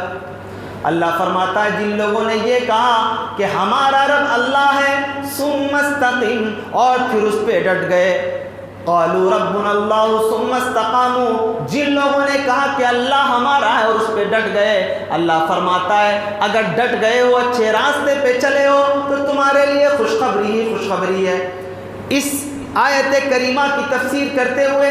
اللہ فرماتا ہے جن لوگوں نے یہ کہا کہ ہمارا رب اللہ ہے، ثم استقم، اور پھر اس پہ ڈٹ گئے، قالوا ربنا اللہ ثم استقاموا، جن لوگوں نے کہا کہ اللہ ہمارا ہے اور اس پہ ڈٹ گئے، اللہ فرماتا ہے اگر ڈٹ گئے ہو، اچھے راستے پہ چلے ہو تو تمہارے لیے خوشخبری ہی خوشخبری ہے۔ اس آیت کریمہ کی تفسیر کرتے ہوئے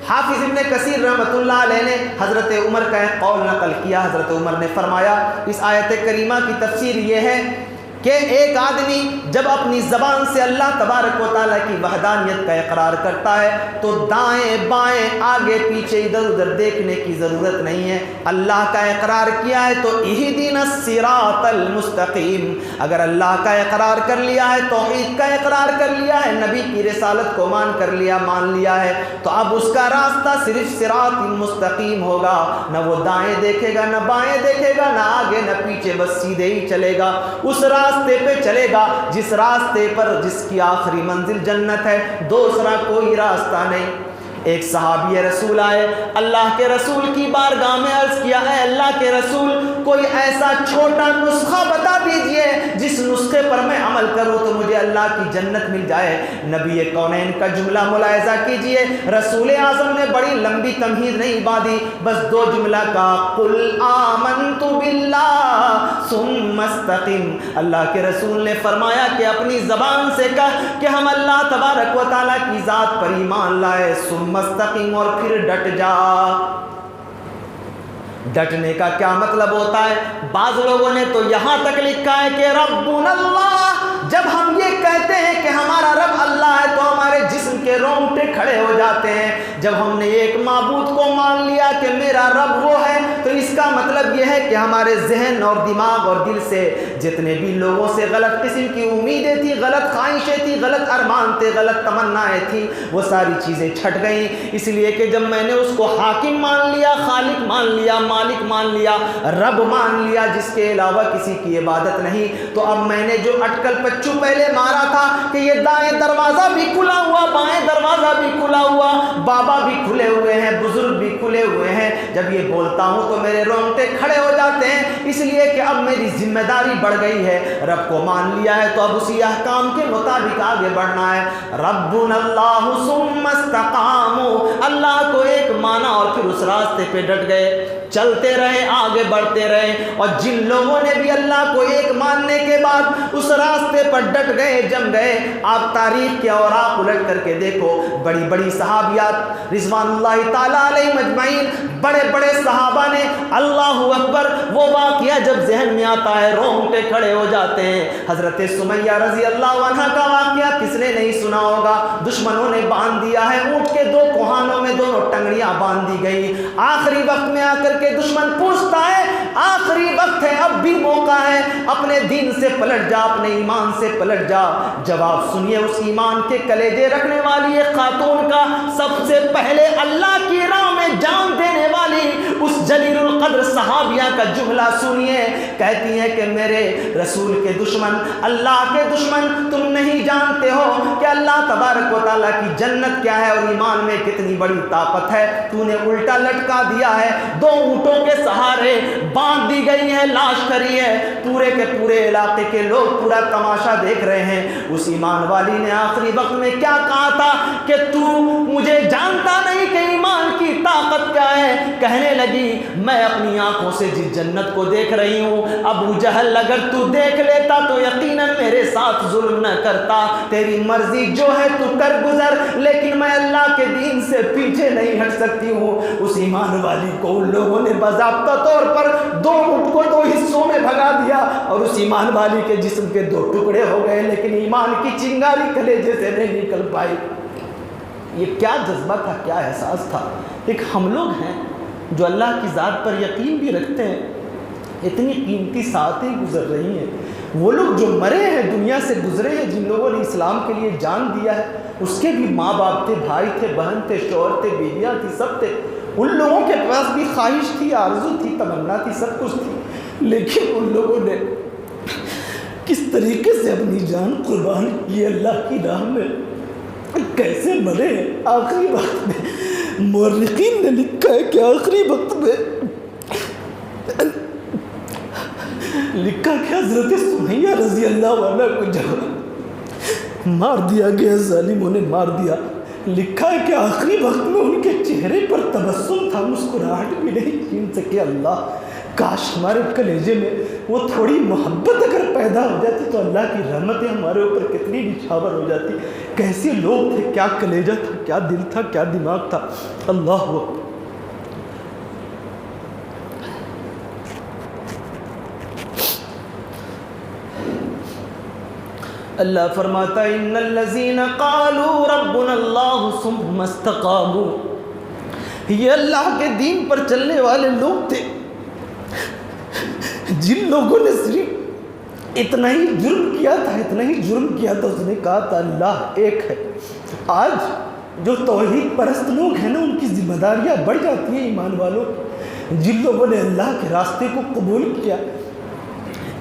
حافظ ابن کثیر رحمۃ اللہ علیہ نے حضرت عمر کا ایک قول نقل کیا۔ حضرت عمر نے فرمایا اس آیت کریمہ کی تفسیر یہ ہے کہ ایک آدمی جب اپنی زبان سے اللہ تبارک و تعالیٰ کی وحدانیت کا اقرار کرتا ہے تو دائیں بائیں آگے پیچھے ادھر ادھر دیکھنے کی ضرورت نہیں ہے۔ اللہ کا اقرار کیا ہے تو اہدنا الصراط المستقیم، اگر اللہ کا اقرار کر لیا ہے، توحید کا اقرار کر لیا ہے، نبی کی رسالت کو مان لیا ہے تو اب اس کا راستہ صرف صراط مستقیم ہوگا، نہ وہ دائیں دیکھے گا، نہ بائیں دیکھے گا، نہ آگے نہ پیچھے، بس سیدھے ہی چلے گا، اس راستے پہ چلے گا جس راستے پر جس کی آخری منزل جنت ہے، دوسرا کوئی راستہ نہیں۔ ایک صحابی رسول آئے، اللہ کے رسول کی بارگاہ میں عرض کیا ہے اللہ کے رسول کوئی ایسا چھوٹا نسخہ بتا دیجئے جس نسخے پر میں عمل کروں تو مجھے اللہ کی جنت مل جائے۔ نبی کونین کا جملہ ملاحظہ کیجئے، رسول اعظم نے بڑی لمبی تمہید نہیں باندھی، بس دو جملہ کا قل آمنت باللہ ثم استقم۔ اللہ کے رسول نے فرمایا کہ اپنی زبان سے کہہ کہ ہم اللہ تبارک و تعالیٰ کی ذات پر ایمان لائے، مستقیم، اور پھر ڈٹ جا۔ ڈٹنے کا کیا مطلب ہوتا ہے؟ بعض لوگوں نے تو یہاں تک لکھا ہے کہ ربنا اللہ، جب ہم یہ کہتے ہیں کہ ہمارا رب اللہ ہے تو ہمارے جسم کے رونگٹے کھڑے ہو جاتے ہیں۔ جب ہم نے ایک معبود کو مان لیا کہ میرا رب وہ ہے تو اس کا مطلب یہ ہے کہ ہمارے ذہن اور دماغ اور دل سے جتنے بھی لوگوں سے غلط قسم کی امیدیں تھیں، غلط خواہشیں تھیں، غلط ارمان تھے، غلط تمنائیں تھیں، وہ ساری چیزیں چھٹ گئیں، اس لیے کہ جب میں نے اس کو حاکم مان لیا، خالق مان لیا، مالک مان لیا، رب مان لیا جس کے علاوہ کسی کی عبادت نہیں، تو اب میں نے جو اٹکل پچو پہلے مارا تھا کہ یہ دائیں دروازہ بھی کھلا ہوا، بائیں دروازہ بھی کھلا ہوا، بابا بھی کھلے ہوئے ہیں، بزرگ بھی کھلے ہوئے ہیں، جب یہ بولتا ہوں تو میرے رونگٹے کھڑے ہو جاتے ہیں، اس لیے کہ اب میری ذمہ داری بڑھ گئی ہے، رب کو مان لیا ہے تو اب اسی احکام کے مطابق آگے بڑھنا ہے۔ ربنا اللہ ثم استقاموا، اللہ کو ایک مانا اور پھر اس راستے پہ ڈٹ گئے، چلتے رہے، آگے بڑھتے رہے۔ اور جن لوگوں نے بھی اللہ کو ایک ماننے کے بعد اس راستے پر ڈٹ گئے، جم گئے، آپ تاریخ کے اوراق الٹ کر کے دیکھو، بڑی بڑی صحابیات رضوان اللہ تعالیٰ علیہ مجمعین، بڑے بڑے صحابہ نے اللہ اکبر، وہ واقعہ جب ذہن میں آتا ہے رونگٹے کھڑے ہو جاتے ہیں۔ حضرت سمیہ رضی اللہ عنہ کا واقعہ کس نے نہیں سنا ہوگا؟ دشمنوں نے باندھ دیا ہے، اونٹ کے دو کوہانوں میں دونوں ٹنگڑیاں باندھ دی گئی، آخری وقت میں آ کر کے دشمن پوچھتا ہے، آخری وقت ہے، اب بھی موقع ہے، اپنے دین سے پلٹ جا، اپنے ایمان سے پلٹ جا۔ جواب سنیے اس ایمان کے کلیجے رکھنے والی ایک خاتون کا، سب سے پہلے اللہ کی راہ میں جان دینے والی اس جلیل القدر صحابیہ کا جملہ سنیے، کہتی ہے کہ میرے رسول کے دشمن، اللہ کے دشمن، تم نہیں جانتے ہو کہ اللہ تبارک و تعالیٰ کی جنت کیا ہے اور ایمان میں کتنی بڑی طاقت ہے، تو نے الٹا لٹکا دیا ہے، دو اونٹوں کے سہارے باندھ دی گئی ہے، لاش کری ہے، پورے کے پورے علاقے کے لوگ پورا تماشا دیکھ رہے ہیں۔ اس ایمان والی نے آخری وقت میں کیا کہا تھا کہ تو مجھے جانتا نہیں کہ ایمان کی طاقت کیا ہے؟ کہنے لگی میں اپنی آنکھوں سے جس جنت کو دیکھ رہی ہوں، ابو جہل اگر تو دیکھ لیتا تو یقیناً میرے ساتھ ظلم نہ کرتا، تیری مرضی جو ہے تو کر گزر، لیکن میں اللہ کے دین سے پیچھے نہیں ہٹ سکتی ہوں۔ اس ایمان والی کو ان لوگوں نے باضابطہ طور پر دو اونٹ کو دو حصوں میں بھگا دیا اور اس ایمان والی کے جسم کے دو ٹکڑے ہو گئے، لیکن ایمان کی چنگاری کلیجے سے نہیں نکل پائی۔ یہ کیا جذبہ تھا، کیا احساس تھا۔ ایک ہم لوگ ہیں جو اللہ کی ذات پر یقین بھی رکھتے ہیں، اتنی قیمتی ساعتیں گزر رہی ہیں، وہ لوگ جو مرے ہیں، دنیا سے گزرے ہیں، جن لوگوں نے اسلام کے لیے جان دیا ہے، اس کے بھی ماں باپ تھے، بھائی تھے، بہن تھے، شوہر تھے، بیویاں تھی، سب تھے، ان لوگوں کے پاس بھی خواہش تھی، آرزو تھی، تمنا تھی، سب کچھ تھی، لیکن ان لوگوں نے کس طریقے سے اپنی جان قربان کی اللہ کی راہ میں، کیسے مرے ہیں آخری وقت میں۔ مورخین نے لکھا ہے کہ آخری وقت میں لکھا کہ حضرت سمیہ رضی اللہ عنہ کو جب مار دیا گیا، ظالموں نے مار دیا، لکھا ہے کہ آخری وقت میں ان کے چہرے پر تبسم تھا، مسکراہٹ بھی نہیں چھین سکے۔ اللہ کاش ہمارے کلیجے میں وہ تھوڑی محبت اگر پیدا ہو جاتی تو اللہ کی رحمتیں ہمارے اوپر کتنی نچھاور ہو جاتی۔ کیسے لوگ تھے، کیا کلیجہ تھا، کیا دل تھا، کیا دماغ تھا۔ اللہ اکبر۔ اللہ فرماتا ہے ان الذین قالوا ربنا اللہ ثم استقاموا، یہ اللہ کے دین پر چلنے والے لوگ تھے جن لوگوں نے صرف اتنا ہی جرم کیا تھا، اتنا ہی جرم کیا تھا، اس نے کہا تھا اللہ ایک ہے۔ آج جو توحید پرست لوگ ہیں نا، ان کی ذمہ داریاں بڑھ جاتی ہیں ایمان والوں، جن لوگوں نے اللہ کے راستے کو قبول کیا۔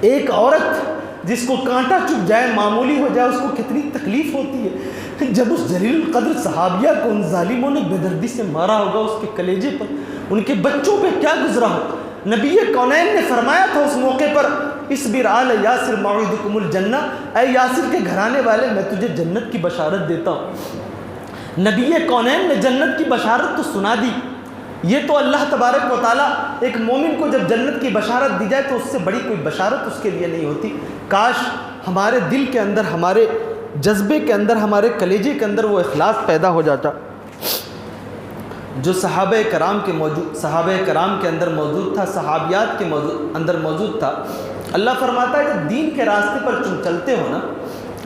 ایک عورت جس کو کانٹا چبھ جائے، معمولی ہو جائے، اس کو کتنی تکلیف ہوتی ہے۔ جب اس جلیل القدر صحابیہ کو ان ظالموں نے بے دردی سے مارا ہوگا، اس کے کلیجے پر، ان کے بچوں پہ کیا گزرا ہوگا۔ نبی کونین نے فرمایا تھا اس موقع پر، اصبر آل یاسر موعدکم الجنہ، اے یاسر کے گھرانے والے میں تجھے جنت کی بشارت دیتا ہوں۔ نبی کونین نے جنت کی بشارت تو سنا دی۔ یہ تو اللہ تبارک و تعالیٰ ایک مومن کو جب جنت کی بشارت دی جائے تو اس سے بڑی کوئی بشارت اس کے لیے نہیں ہوتی۔ کاش ہمارے دل کے اندر، ہمارے جذبے کے اندر، ہمارے کلیجے کے اندر وہ اخلاص پیدا ہو جاتا جو صحابہ کرام کے اندر موجود تھا، صحابیات کے اندر موجود تھا۔ اللہ فرماتا ہے کہ دین کے راستے پر تم چلتے ہو نا،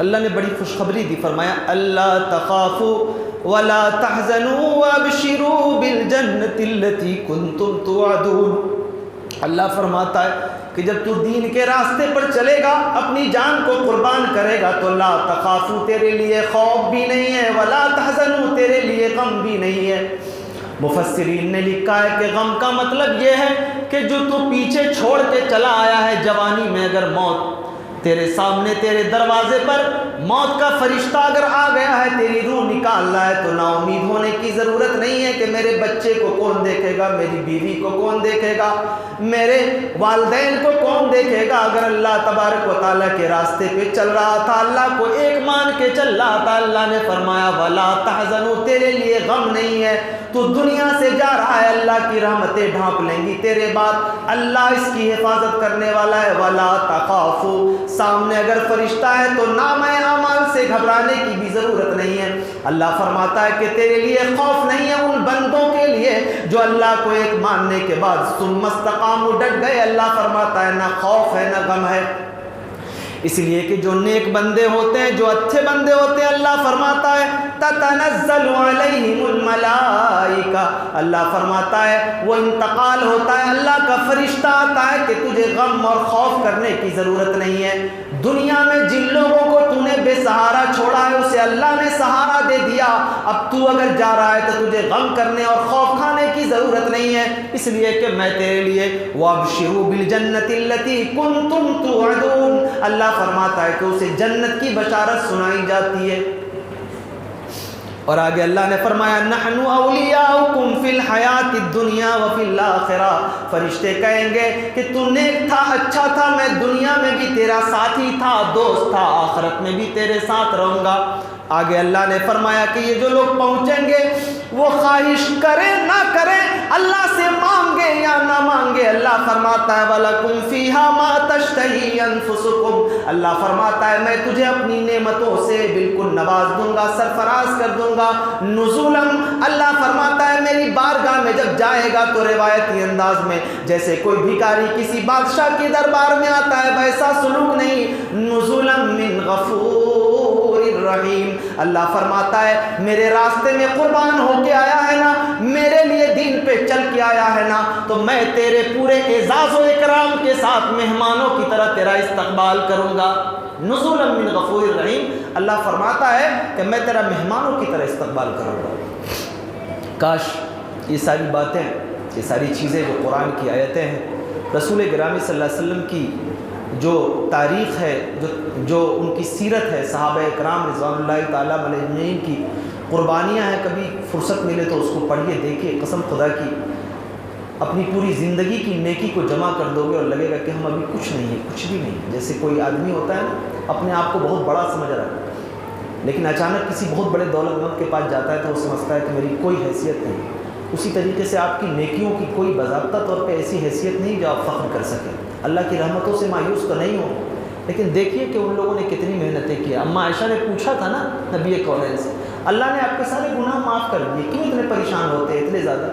اللہ نے بڑی خوشخبری دی، فرمایا اللہ تخافوا ولا تحزنوا وابشروا بالجنة التي كنتم توعدون۔ اللہ فرماتا ہے کہ جب تو دین کے راستے پر چلے گا، اپنی جان کو قربان کرے گا، تو لا تخافوا تیرے لیے خوف بھی نہیں ہے، ولا تحزنوا تیرے لیے غم بھی نہیں ہے۔ مفسرین نے لکھا ہے کہ غم کا مطلب یہ ہے کہ جو تو پیچھے چھوڑ کے چلا آیا ہے جوانی میں، اگر موت تیرے سامنے تیرے دروازے پر موت کا فرشتہ اگر آ گیا ہے، تیری روح نکال رہا ہے، تو نا امید ہونے کی ضرورت نہیں ہے کہ میرے بچے کو کون دیکھے گا، میری بیوی کو کون دیکھے گا، میرے والدین کو کون دیکھے گا۔ اگر اللہ تبارک و تعالیٰ کے راستے پہ چل رہا تھا، اللہ کو ایک مان کے چل رہا تھا، اللہ نے فرمایا ولا تحزنوا تیرے لیے غم نہیں ہے، تو دنیا سے جا رہا ہے، اللہ کی رحمتیں ڈھانپ لیں گی تیرے بعد، اللہ اس کی حفاظت کرنے والا ہے۔ ولا تخافوا سامنے اگر فرشتہ ہے تو نامہ اعمال سے گھبرانے کی بھی ضرورت نہیں ہے۔ اللہ فرماتا ہے کہ تیرے لیے خوف نہیں ہے ان بندوں کے لیے جو اللہ کو ایک ماننے کے بعد ثم استقاموا ڈٹ گئے، اللہ فرماتا ہے نہ خوف ہے نہ غم ہے۔ اس لیے کہ جو نیک بندے ہوتے ہیں، جو اچھے بندے ہوتے ہیں، اللہ فرماتا ہے تتنزل علیہم الملائکہ، اللہ فرماتا ہے وہ انتقال ہوتا ہے، اللہ کا فرشتہ آتا ہے کہ تجھے غم اور خوف کرنے کی ضرورت نہیں ہے۔ دنیا میں جن لوگوں کو تو نے بے سہارا چھوڑا ہے، اسے اللہ نے سہارا دے دیا، اب تو اگر جا رہا ہے تو تجھے غم کرنے اور خوف کھانے کی ضرورت نہیں ہے، اس لیے کہ میں تیرے لیے وابشروا بالجنۃ التي کنتم توعدون، اللہ فرماتا ہے کہ اسے جنت کی بشارت سنائی جاتی ہے۔ اور آگے اللہ نے فرمایا نحن اولیاؤکم فی الحیات الدنیا وفی الآخرہ، فرشتے کہیں گے کہ تو نیک تھا، اچھا تھا، میں دنیا میں بھی تیرا ساتھی تھا، دوست تھا، آخرت میں بھی تیرے ساتھ رہوں گا۔ آگے اللہ نے فرمایا کہ یہ جو لوگ پہنچیں گے وہ خواہش کریں نہ کریں، اللہ سے مانگے یا نہ مانگے، اللہ فرماتا ہے وَلَكُمْ فِيهَا مَا تَشْتَهِي أَنفُسُكُمْ، اللہ فرماتا ہے میں تجھے اپنی نعمتوں سے بالکل نواز دوں گا، سرفراز کر دوں گا۔ نزولاً، اللہ فرماتا ہے میری بارگاہ میں جب جائے گا تو روایتی انداز میں جیسے کوئی بھکاری کسی بادشاہ کے دربار میں آتا ہے ویسا سلوک نہیں، نزولاً من غفور الرحیم، اللہ فرماتا ہے میرے راستے میں قربان ہو کے آیا ہے نا، میرے لیے دین پہ چل کے آیا ہے نا، تو میں تیرے پورے اعزاز و اکرام کے ساتھ مہمانوں کی طرح تیرا استقبال کروں گا۔ نزولا من غفور الرحیم، اللہ فرماتا ہے کہ میں تیرا مہمانوں کی طرح استقبال کروں گا۔ کاش یہ ساری باتیں، یہ ساری چیزیں جو قرآن کی آیتیں ہیں، رسول گرامی صلی اللہ علیہ وسلم کی جو تاریخ ہے، جو ان کی سیرت ہے، صحابہ اکرام رضوان اللہ تعالیٰ علیہ اجمعین کی قربانیاں ہیں، کبھی فرصت ملے تو اس کو پڑھیے، دیکھیے، قسم خدا کی اپنی پوری زندگی کی نیکی کو جمع کر دو گے اور لگے گا کہ ہم ابھی کچھ نہیں ہے، کچھ بھی نہیں۔ جیسے کوئی آدمی ہوتا ہے نا، اپنے آپ کو بہت بڑا سمجھ رہا ہے، لیکن اچانک کسی بہت بڑے دولت مند کے پاس جاتا ہے تو وہ سمجھتا ہے کہ میری کوئی حیثیت نہیں۔ اسی طریقے سے آپ کی نیکیوں کی کوئی باضابطہ طور پہ ایسی حیثیت نہیں جو آپ فخر کر سکیں۔ اللہ کی رحمتوں سے مایوس تو نہیں ہو، لیکن دیکھیے کہ ان لوگوں نے کتنی محنتیں کی۔ اما عائشہ نے پوچھا تھا نا نبی کونین سے، اللہ نے آپ کے سارے گناہ معاف کر دیے، کیوں اتنے پریشان ہوتے ہیں اتنے زیادہ؟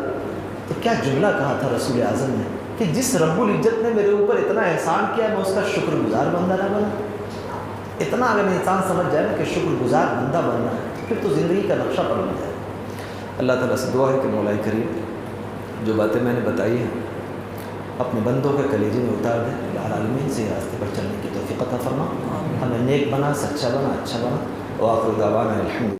تو کیا جملہ کہا تھا رسول اعظم نے کہ جس رب العزت نے میرے اوپر اتنا احسان کیا میں اس کا شکر گزار بندہ نہ بنا۔ اتنا اگر انسان سمجھ جائے نا کہ شکر گزار بندہ بننا ہے تو پھر تو زندگی کا نقشہ بدل جائے۔ اللہ تعالیٰ سے دعا ہے کہ مولا کریم جو باتیں میں نے بتائی ہیں اپنے بندوں کے کلیجے میں اتار دیں، اللہ عالمین سے راستے پر چلنے کی توفیق عطا فرما، ہمیں نیک بنا، سچا بنا، اچھا بنا، وآخر دعوانا الحمد